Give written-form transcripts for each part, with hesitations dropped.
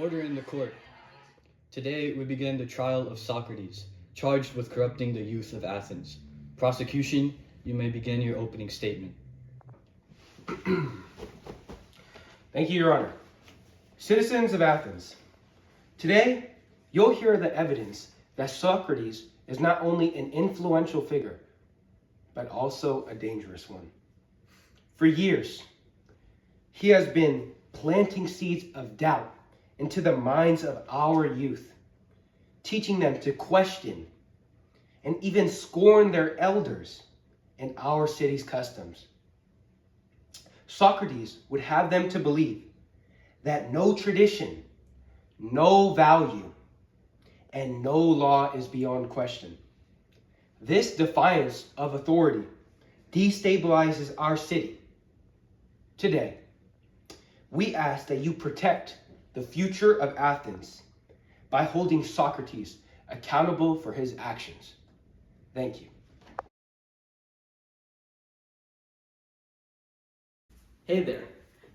Order in the court. Today we begin the trial of Socrates, charged with corrupting the youth of Athens. Prosecution, you may begin your opening statement. Thank you, Your Honor. Citizens of Athens, today you'll hear the evidence that Socrates is not only an influential figure, but also a dangerous one. For years, he has been planting seeds of doubt into the minds of our youth, teaching them to question and even scorn their elders and our city's customs. Socrates would have them to believe that no tradition, no value, and no law is beyond question. This defiance of authority destabilizes our city. Today, we ask that you protect the future of Athens by holding Socrates accountable for his actions. Thank you. Hey there.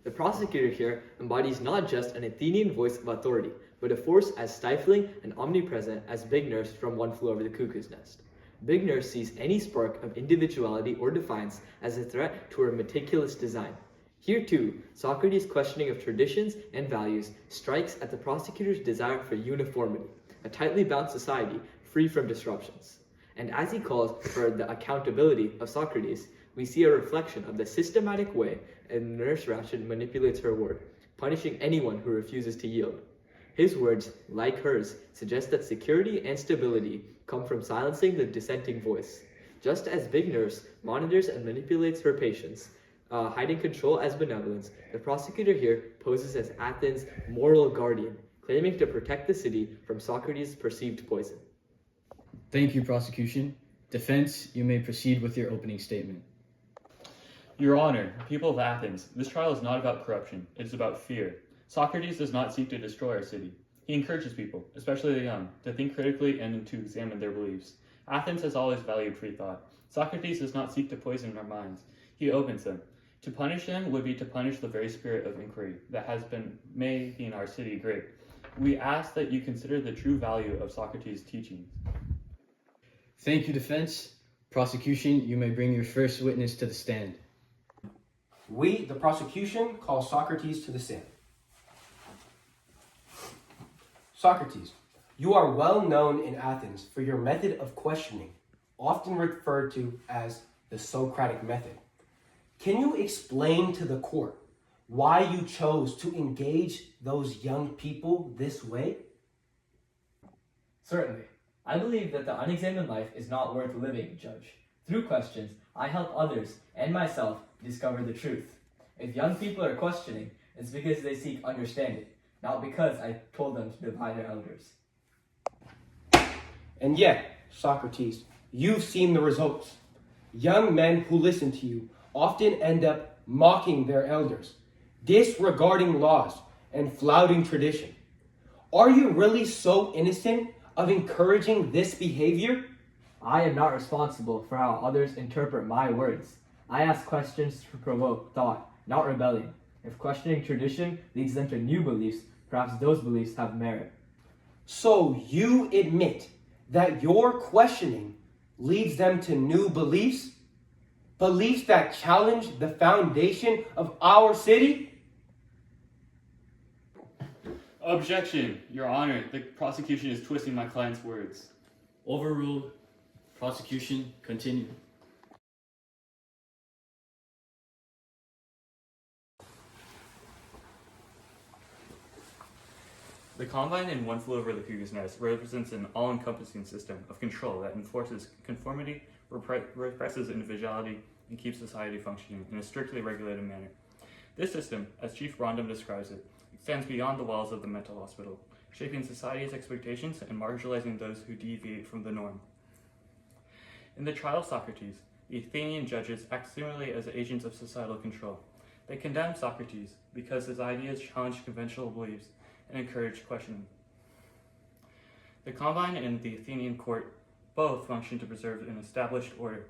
The prosecutor here embodies not just an Athenian voice of authority, but a force as stifling and omnipresent as Big Nurse from One Flew Over the Cuckoo's Nest. Big Nurse sees any spark of individuality or defiance as a threat to her meticulous design. Here too, Socrates' questioning of traditions and values strikes at the prosecutor's desire for uniformity, a tightly bound society free from disruptions. And as he calls for the accountability of Socrates, we see a reflection of the systematic way Nurse Ratchet manipulates her word, punishing anyone who refuses to yield. His words, like hers, suggest that security and stability come from silencing the dissenting voice. Just as Big Nurse monitors and manipulates her patients, hiding control as benevolence, the prosecutor here poses as Athens' moral guardian, claiming to protect the city from Socrates' perceived poison. Thank you, prosecution. Defense, you may proceed with your opening statement. Your Honor, people of Athens, this trial is not about corruption, it is about fear. Socrates does not seek to destroy our city. He encourages people, especially the young, to think critically and to examine their beliefs. Athens has always valued free thought. Socrates does not seek to poison our minds. He opens them. To punish them would be to punish the very spirit of inquiry that has been making our city great. We ask that you consider the true value of Socrates' teachings. Thank you, defense. Prosecution, you may bring your first witness to the stand. We, the prosecution, call Socrates to the stand. Socrates, you are well known in Athens for your method of questioning, often referred to as the Socratic method. Can you explain to the court why you chose to engage those young people this way? Certainly. I believe that the unexamined life is not worth living, Judge. Through questions, I help others and myself discover the truth. If young people are questioning, it's because they seek understanding, not because I told them to defy their elders. And yet, Socrates, you've seen the results. Young men who listen to you often end up mocking their elders, disregarding laws, and flouting tradition. Are you really so innocent of encouraging this behavior? I am not responsible for how others interpret my words. I ask questions to provoke thought, not rebellion. If questioning tradition leads them to new beliefs, perhaps those beliefs have merit. So you admit that your questioning leads them to new beliefs? Beliefs that challenge the foundation of our city? Objection, Your Honor. The prosecution is twisting my client's words. Overruled. Prosecution, continue. The Combine in One Flew Over the Cuckoo's Nest represents an all-encompassing system of control that enforces conformity, represses individuality, and keeps society functioning in a strictly regulated manner. This system, as Chief Rondom describes it, extends beyond the walls of the mental hospital, shaping society's expectations and marginalizing those who deviate from the norm. In the trial of Socrates, the Athenian judges act similarly as agents of societal control. They condemn Socrates because his ideas challenge conventional beliefs and encourage questioning. The Combine and the Athenian court both function to preserve an established order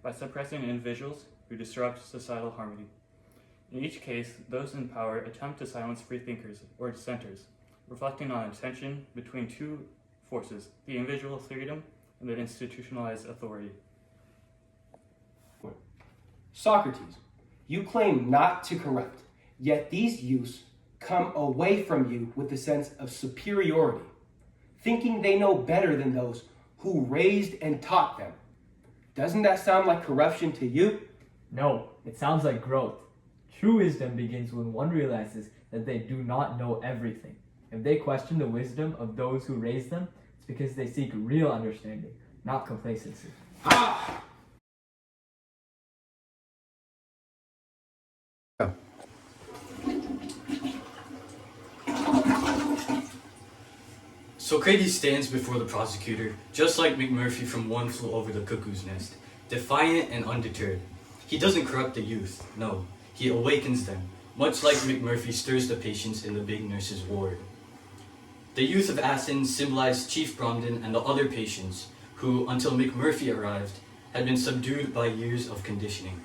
by suppressing individuals who disrupt societal harmony. In each case, those in power attempt to silence free thinkers or dissenters, reflecting on a tension between two forces, the individual freedom and the institutionalized authority. Socrates, you claim not to corrupt, yet these youths come away from you with a sense of superiority, thinking they know better than those who raised and taught them. Doesn't that sound like corruption to you? No, it sounds like growth. True wisdom begins when one realizes that they do not know everything. If they question the wisdom of those who raised them, it's because they seek real understanding, not complacency. Socrates stands before the prosecutor, just like McMurphy from One Flew Over the Cuckoo's Nest, defiant and undeterred. He doesn't corrupt the youth, no, he awakens them, much like McMurphy stirs the patients in the big nurse's ward. The youth of Athens symbolized Chief Bromden and the other patients who, until McMurphy arrived, had been subdued by years of conditioning.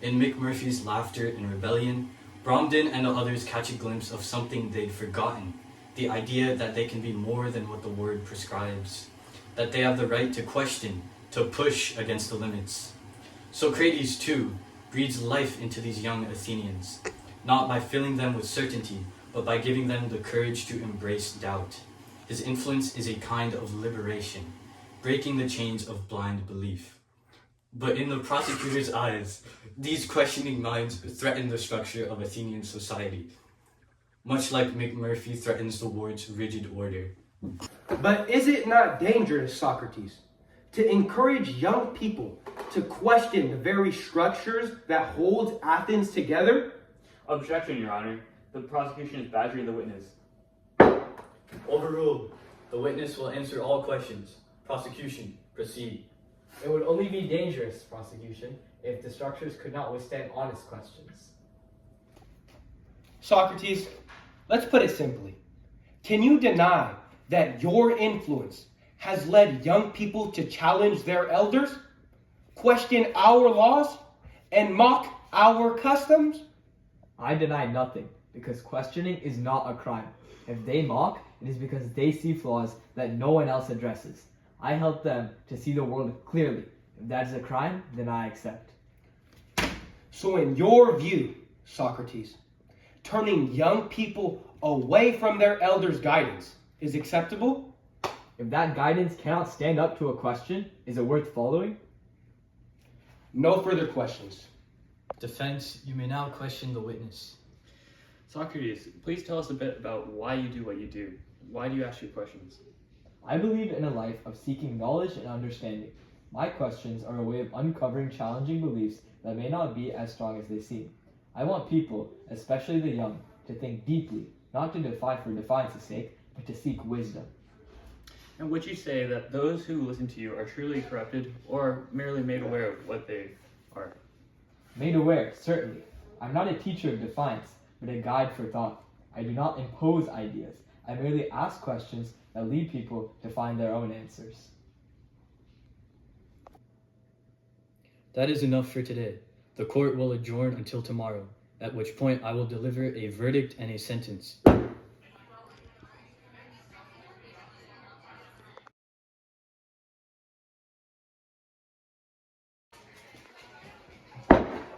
In McMurphy's laughter and rebellion, Bromden and the others catch a glimpse of something they'd forgotten, the idea that they can be more than what the word prescribes, that they have the right to question, to push against the limits. Socrates, too, breathes life into these young Athenians, not by filling them with certainty, but by giving them the courage to embrace doubt. His influence is a kind of liberation, breaking the chains of blind belief. But in the prosecutor's eyes, these questioning minds threaten the structure of Athenian society, much like McMurphy threatens the ward's rigid order. But is it not dangerous, Socrates, to encourage young people to question the very structures that hold Athens together? Objection, Your Honor. The prosecution is badgering the witness. Overruled. The witness will answer all questions. Prosecution, proceed. It would only be dangerous, prosecution, if the structures could not withstand honest questions. Socrates, let's put it simply. Can you deny that your influence has led young people to challenge their elders, question our laws, and mock our customs? I deny nothing, because questioning is not a crime. If they mock, it is because they see flaws that no one else addresses. I help them to see the world clearly. If that is a crime, then I accept. So in your view, Socrates, turning young people away from their elders' guidance is acceptable? If that guidance cannot stand up to a question, is it worth following? No further questions. Defense, you may now question the witness. Socrates, please tell us a bit about why you do what you do. Why do you ask your questions? I believe in a life of seeking knowledge and understanding. My questions are a way of uncovering challenging beliefs that may not be as strong as they seem. I want people, especially the young, to think deeply, not to defy for defiance's sake, but to seek wisdom. And would you say that those who listen to you are truly corrupted or merely made aware of what they are? Made aware, certainly. I'm not a teacher of defiance, but a guide for thought. I do not impose ideas. I merely ask questions that lead people to find their own answers. That is enough for today. The court will adjourn until tomorrow, at which point I will deliver a verdict and a sentence.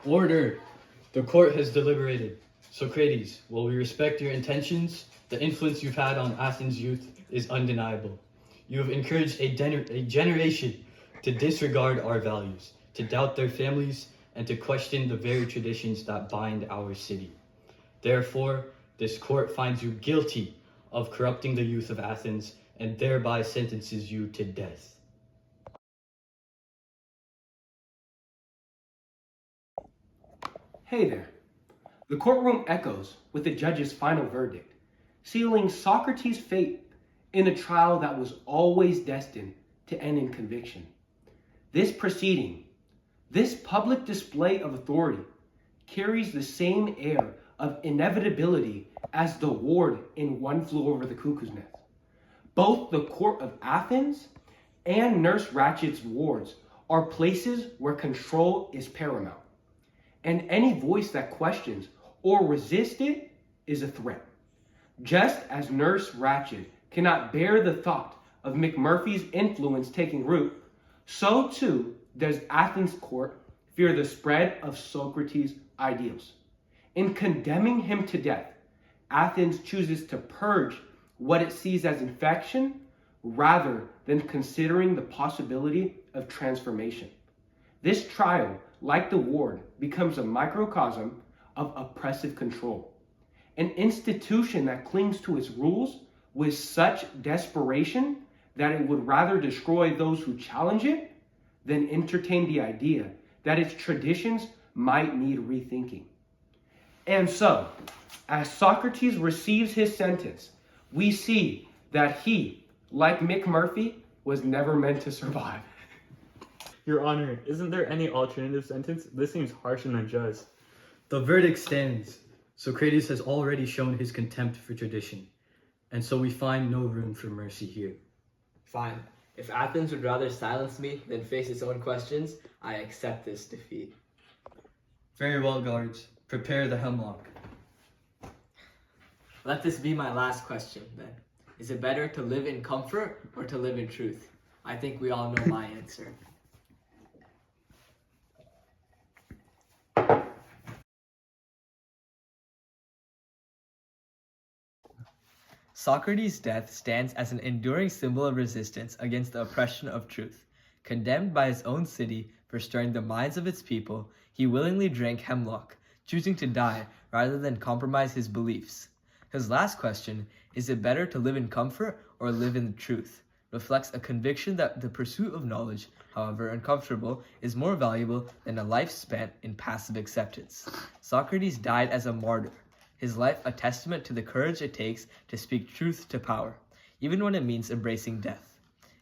Order! The court has deliberated. Socrates, while we respect your intentions, the influence you've had on Athens' youth is undeniable. You have encouraged a generation to disregard our values, to doubt their families, and to question the very traditions that bind our city. Therefore, this court finds you guilty of corrupting the youth of Athens and thereby sentences you to death. Hey there. The courtroom echoes with the judge's final verdict, sealing Socrates' fate in a trial that was always destined to end in conviction. This proceeding, this public display of authority, carries the same air of inevitability as the ward in One Flew Over the Cuckoo's Nest. Both the court of Athens and Nurse Ratchet's wards are places where control is paramount, and any voice that questions or resists it is a threat. Just as Nurse Ratched cannot bear the thought of McMurphy's influence taking root, so too does Athens' court fear the spread of Socrates' ideals. In condemning him to death, Athens chooses to purge what it sees as infection rather than considering the possibility of transformation. This trial, like the ward, becomes a microcosm of oppressive control. An institution that clings to its rules with such desperation that it would rather destroy those who challenge it than entertain the idea that its traditions might need rethinking. And so, as Socrates receives his sentence, we see that he, like McMurphy, was never meant to survive. Your Honor, isn't there any alternative sentence? This seems harsh and unjust. The verdict stands. Socrates has already shown his contempt for tradition, and so we find no room for mercy here. Fine. If Athens would rather silence me than face its own questions, I accept this defeat. Very well, guards. Prepare the hemlock. Let this be my last question, then. Is it better to live in comfort or to live in truth? I think we all know my answer. Socrates' death stands as an enduring symbol of resistance against the oppression of truth. Condemned by his own city for stirring the minds of its people, he willingly drank hemlock, choosing to die rather than compromise his beliefs. His last question, is it better to live in comfort or live in the truth, reflects a conviction that the pursuit of knowledge, however uncomfortable, is more valuable than a life spent in passive acceptance. Socrates died as a martyr, his life a testament to the courage it takes to speak truth to power, even when it means embracing death.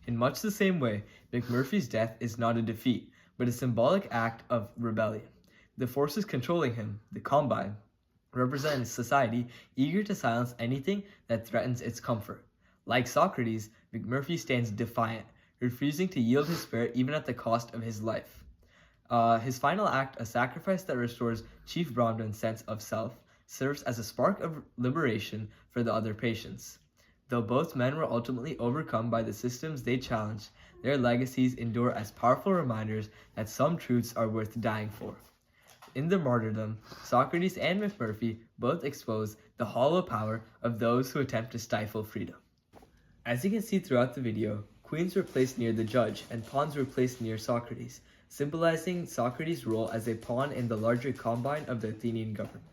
In much the same way, McMurphy's death is not a defeat, but a symbolic act of rebellion. The forces controlling him, the Combine, represent a society eager to silence anything that threatens its comfort. Like Socrates, McMurphy stands defiant, refusing to yield his spirit even at the cost of his life. His final act, a sacrifice that restores Chief Bronwyn's sense of self, serves as a spark of liberation for the other patients. Though both men were ultimately overcome by the systems they challenged, their legacies endure as powerful reminders that some truths are worth dying for. In their martyrdom, Socrates and McMurphy both expose the hollow power of those who attempt to stifle freedom. As you can see throughout the video, queens were placed near the judge and pawns were placed near Socrates, symbolizing Socrates' role as a pawn in the larger combine of the Athenian government.